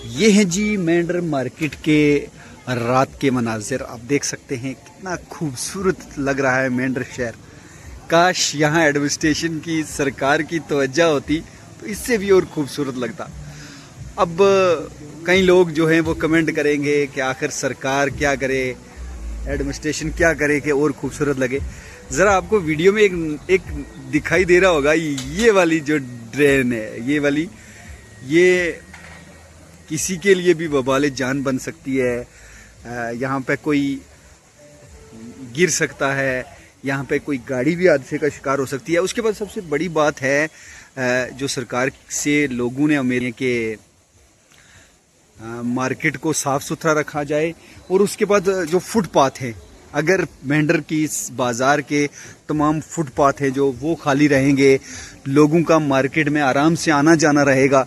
یہ ہیں جی مینڈر مارکیٹ کے رات کے مناظر. آپ دیکھ سکتے ہیں کتنا خوبصورت لگ رہا ہے مینڈر شہر. کاش یہاں ایڈمنسٹریشن کی سرکار کی توجہ ہوتی تو اس سے بھی اور خوبصورت لگتا. اب کئی لوگ جو ہیں وہ کمنٹ کریں گے کہ آخر سرکار کیا کرے, ایڈمنسٹریشن کیا کرے کہ اور خوبصورت لگے. ذرا آپ کو ویڈیو میں ایک دکھائی دے رہا ہوگا, یہ والی جو ڈرین ہے, یہ کسی کے لیے بھی وبال جان بن سکتی ہے. یہاں پہ کوئی گر سکتا ہے, یہاں پہ کوئی گاڑی بھی حادثے کا شکار ہو سکتی ہے. اس کے بعد سب سے بڑی بات ہے جو سرکار سے لوگوں نے امید کہ مارکیٹ کو صاف ستھرا رکھا جائے. اور اس کے بعد جو فٹ پاتھ ہیں, اگر مینڈر کی بازار کے تمام فٹ پاتھ ہیں جو وہ خالی رہیں گے, لوگوں کا مارکیٹ میں آرام سے آنا جانا رہے گا,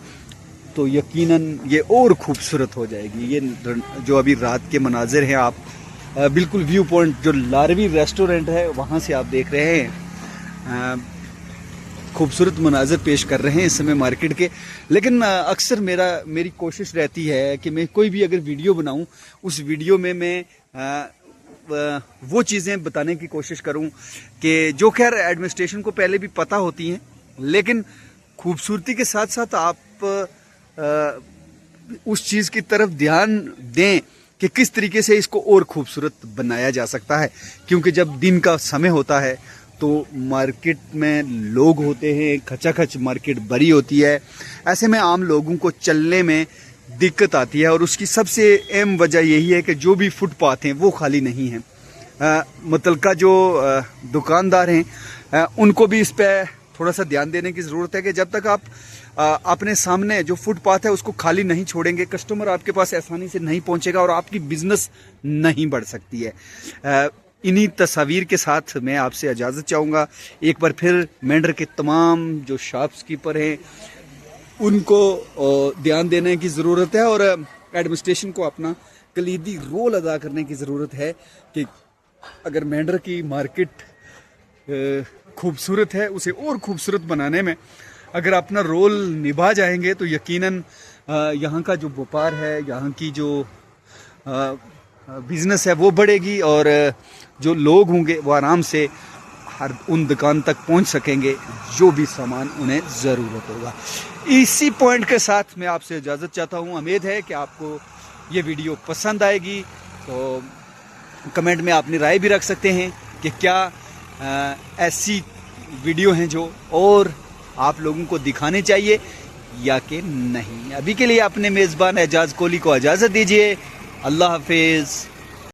تو یقیناً یہ اور خوبصورت ہو جائے گی. یہ جو ابھی رات کے مناظر ہیں, آپ بالکل ویو پوائنٹ جو لاروی ریسٹورنٹ ہے وہاں سے آپ دیکھ رہے ہیں, خوبصورت مناظر پیش کر رہے ہیں اس سمے مارکیٹ کے. لیکن اکثر میری کوشش رہتی ہے کہ میں کوئی بھی اگر ویڈیو بناؤں, اس ویڈیو میں وہ چیزیں بتانے کی کوشش کروں کہ جو خیر ایڈمنسٹریشن کو پہلے بھی پتہ ہوتی ہیں, لیکن خوبصورتی کے ساتھ ساتھ آپ اس چیز کی طرف دھیان دیں کہ کس طریقے سے اس کو اور خوبصورت بنایا جا سکتا ہے. کیونکہ جب دن کا سمے ہوتا ہے تو مارکیٹ میں لوگ ہوتے ہیں, کھچا کھچ مارکیٹ بھری ہوتی ہے. ایسے میں عام لوگوں کو چلنے میں دقت آتی ہے, اور اس کی سب سے اہم وجہ یہی ہے کہ جو بھی فٹ پاتھ ہیں وہ خالی نہیں ہیں. متعلقہ جو دکاندار ہیں ان کو بھی اس پہ تھوڑا سا دھیان دینے کی ضرورت ہے کہ جب تک آپ اپنے سامنے جو فٹ پاتھ ہے اس کو خالی نہیں چھوڑیں گے, کسٹمر آپ کے پاس آسانی سے نہیں پہنچے گا اور آپ کی بزنس نہیں بڑھ سکتی ہے. انہی تصاویر کے ساتھ میں آپ سے اجازت چاہوں گا. ایک بار پھر مینڈر کے تمام جو شاپس کیپر ہیں ان کو دھیان دینے کی ضرورت ہے, اور ایڈمنسٹریشن کو اپنا کلیدی رول ادا کرنے کی ضرورت ہے کہ اگر مینڈر کی مارکیٹ خوبصورت ہے, اسے اور خوبصورت بنانے میں اگر اپنا رول نبھا جائیں گے تو یقیناً یہاں کا جو وپار ہے, یہاں کی جو بزنس ہے وہ بڑھے گی, اور جو لوگ ہوں گے وہ آرام سے ہر ان دکان تک پہنچ سکیں گے جو بھی سامان انہیں ضرورت ہوگا. اسی پوائنٹ کے ساتھ میں آپ سے اجازت چاہتا ہوں. امید ہے کہ آپ کو یہ ویڈیو پسند آئے گی, تو کمنٹ میں اپنی رائے بھی رکھ سکتے ہیں کہ کیا ایسی ویڈیو ہیں جو اور آپ لوگوں کو دکھانے چاہیے یا کہ نہیں. ابھی کے لیے اپنے میزبان اعجاز کوہلی کو اجازت دیجیے. اللہ حافظ.